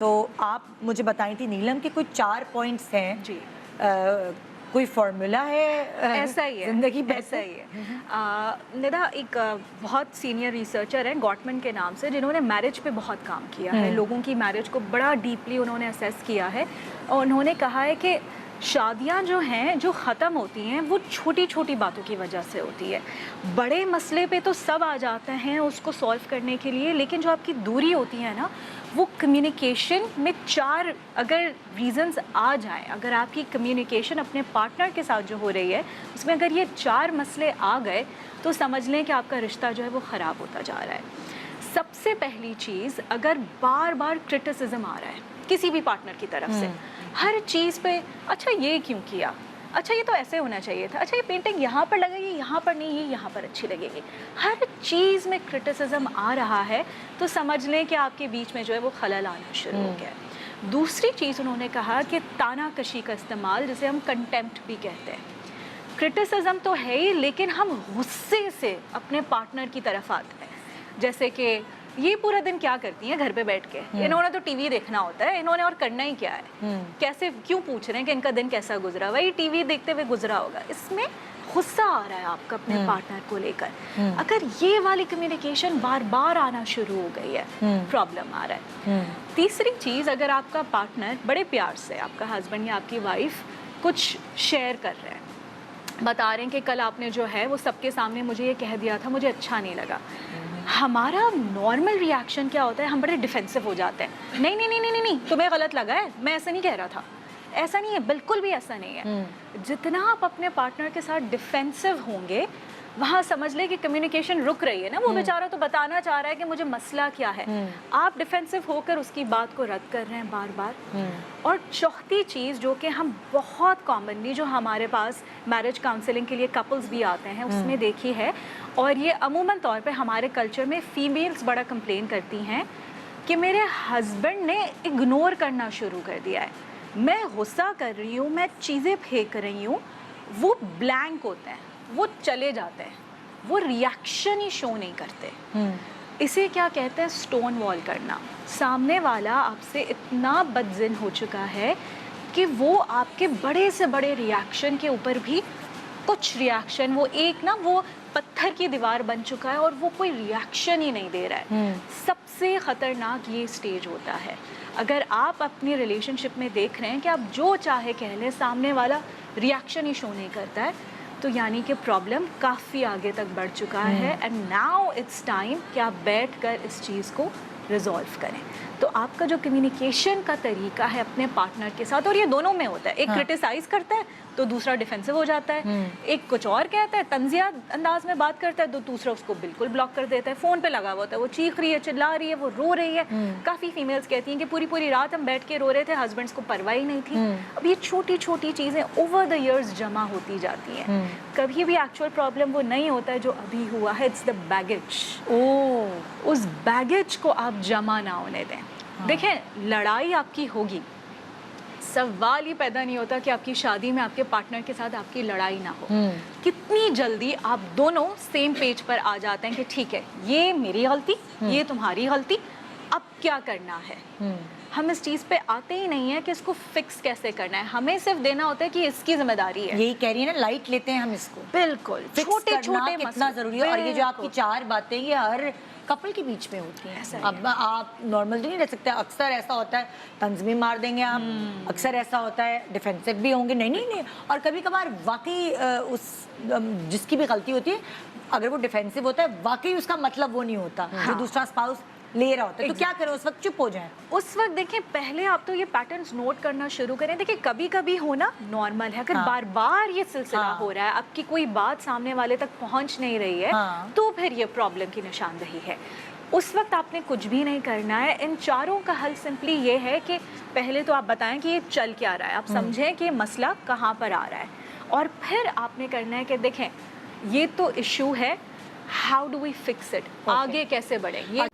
तो आप मुझे बताई थी नीलम कि कोई 4 पॉइंट्स हैं जी। कोई फॉर्मूला है ऐसा ही है, जिंदगी ऐसा ही है। निदा एक बहुत सीनियर रिसर्चर हैं गॉटमैन के नाम से, जिन्होंने मैरिज पे बहुत काम किया है, लोगों की मैरिज को बड़ा डीपली उन्होंने असेस किया है और उन्होंने कहा है कि शादियां जो हैं जो ख़त्म होती हैं वो छोटी छोटी बातों की वजह से होती है। बड़े मसले पे तो सब आ जाते हैं उसको सॉल्व करने के लिए, लेकिन जो आपकी दूरी होती है ना, वो कम्युनिकेशन में 4 अगर रीज़न्स आ जाएं, अगर आपकी कम्युनिकेशन अपने पार्टनर के साथ जो हो रही है उसमें अगर ये 4 मसले आ गए तो समझ लें कि आपका रिश्ता जो है वो ख़राब होता जा रहा है। सबसे पहली चीज़, अगर बार बार क्रिटिसिज्म आ रहा है किसी भी पार्टनर की तरफ से, हर चीज़ पे अच्छा ये क्यों किया, अच्छा ये तो ऐसे होना चाहिए था, अच्छा ये पेंटिंग यहाँ पर लगेगी यहाँ पर नहीं, ये यहाँ पर अच्छी लगेगी, हर चीज़ में क्रिटिसिज्म आ रहा है तो समझ लें कि आपके बीच में जो है वो खलल आना शुरू हो गया है। दूसरी चीज़ उन्होंने कहा कि तानाकशी का इस्तेमाल, जिसे हम कंटेम्प्ट भी कहते हैं। क्रिटिसिज्म तो है ही, लेकिन हम गुस्से से अपने पार्टनर की तरफ आते हैं, जैसे कि ये पूरा दिन क्या करती हैं घर पे बैठ के, इन्होंने तो टीवी देखना होता है, इन्होंने और करना ही क्या है, कैसे क्यों पूछ रहे हैं कि इनका दिन कैसा गुजरा, वही टीवी देखते हुए गुजरा होगा। इसमें गुस्सा आ रहा है आपका अपने पार्टनर को लेकर। अगर ये वाली कम्युनिकेशन बार बार आना शुरू हो गई है, प्रॉब्लम आ रहा है। तीसरी चीज़, अगर आपका पार्टनर बड़े प्यार से, आपका हस्बैंड या आपकी वाइफ कुछ शेयर कर रहे हैं, बता रहे हैं कि कल आपने जो है वो सबके सामने मुझे ये कह दिया था, मुझे अच्छा नहीं लगा, हमारा नॉर्मल रिएक्शन क्या होता है, हम बड़े डिफेंसिव हो जाते हैं। नहीं नहीं नहीं नहीं नहीं, तुम्हें गलत लगा है, मैं ऐसा नहीं कह रहा था, ऐसा नहीं है, बिल्कुल भी ऐसा नहीं है। जितना आप अपने पार्टनर के साथ डिफेंसिव होंगे, वहाँ समझ ले कि कम्युनिकेशन रुक रही है ना, वो बेचारा तो बताना चाह रहा है कि मुझे मसला क्या है, आप डिफेंसिव होकर उसकी बात को रद्द कर रहे हैं बार बार। और चौथी चीज़ जो कि हम बहुत कॉमनली, जो हमारे पास मैरिज काउंसलिंग के लिए कपल्स भी आते हैं उसमें देखी है, और ये अमूमन तौर पे हमारे कल्चर में फ़ीमेल्स बड़ा कंप्लेन करती हैं कि मेरे हस्बैंड ने इग्नोर करना शुरू कर दिया है, मैं गुस्सा कर रही हूँ, मैं चीज़ें फेंक रही हूँ, वो ब्लैंक होते हैं, वो चले जाते हैं, वो रिएक्शन ही शो नहीं करते। इसे क्या कहते हैं, स्टोन वॉल करना। सामने वाला आपसे इतना बदज़िन हो चुका है कि वो आपके बड़े से बड़े रिएक्शन के ऊपर भी कुछ रिएक्शन, वो एक ना वो पत्थर की दीवार बन चुका है और वो कोई रिएक्शन ही नहीं दे रहा है। सबसे ख़तरनाक ये स्टेज होता है। अगर आप अपनी रिलेशनशिप में देख रहे हैं कि आप जो चाहे कह लें, सामने वाला रिएक्शन ही शो नहीं करता है, तो यानी कि प्रॉब्लम काफ़ी आगे तक बढ़ चुका है। एंड नाउ इट्स टाइम कि आप बैठ कर इस चीज़ को रिजॉल्व करें। तो आपका जो कम्युनिकेशन का तरीका है अपने पार्टनर के साथ, और ये दोनों में होता है, एक क्रिटिसाइज करता है तो दूसरा डिफेंसिव हो जाता है, एक कुछ और कहता है, तंजिया अंदाज में बात करता है तो दूसरा उसको बिल्कुल ब्लॉक कर देता है। फ़ोन पे लगा हुआ होता है, वो चीख रही है, चिल्ला रही है, वो रो रही है। काफ़ी फीमेल्स कहती हैं कि पूरी पूरी रात हम बैठ के रो रहे थे, हस्बैंड्स को परवाह ही नहीं थी। अब ये छोटी छोटी चीज़ें ओवर द ईयर्स जमा होती जाती हैं। कभी भी एक्चुअल प्रॉब्लम वो नहीं होता है जो अभी हुआ है, इट्स द बैगेज। उस बैगेज को आप जमा ना होने दें। देखें, लड़ाई आपकी होगी, सवाल ही पैदा नहीं होता कि आपकी शादी में आपके पार्टनर के साथ आपकी लड़ाई ना हो। कितनी जल्दी आप दोनों सेम पेज पर आ जाते हैं कि ठीक है, ये मेरी गलती, ये तुम्हारी गलती, अब क्या करना है। हम इस चीज़ पे आते ही नहीं है कि इसको फिक्स कैसे करना है, हमें सिर्फ देना होता है कि इसकी जिम्मेदारी है। यही कह रही है ना, लाइट लेते हैं हम इसको। बिल्कुल, छोटे छोटे कितना ज़रूरी है। और ये जो आपकी 4 बातें, ये हर कपल के बीच में होती हैं। अब आप नॉर्मल तो नहीं रह सकते, अक्सर ऐसा होता है तंज भी मार देंगे आप, अक्सर ऐसा होता है डिफेंसिव भी होंगे, नहीं नहीं नहीं। और कभी कभार वाकई उस जिसकी भी गलती होती है, अगर वो डिफेंसिव होता है, वाकई उसका मतलब वो नहीं होता जो दूसरा स्पाउस ले रहा होता है। तो क्या करें, उस वक्त चुप हो जाएं? उस वक्त देखें, पहले आप तो ये पैटर्न्स नोट करना शुरू करें। देखिए, कभी कभी होना नॉर्मल है, अगर बार बार ये सिलसिला हो रहा है, आपकी कोई बात सामने वाले तक पहुंच नहीं रही है, तो फिर ये प्रॉब्लम की निशानदेही है। उस वक्त आपने कुछ भी नहीं करना है। इन चारों का हल सिंपली ये है कि पहले तो आप बताएं कि ये चल क्या रहा है, आप समझें कि मसला कहाँ पर आ रहा है, और फिर आपने करना है कि देखें ये तो इशू है, how do we fix it, आगे कैसे बढ़े। ये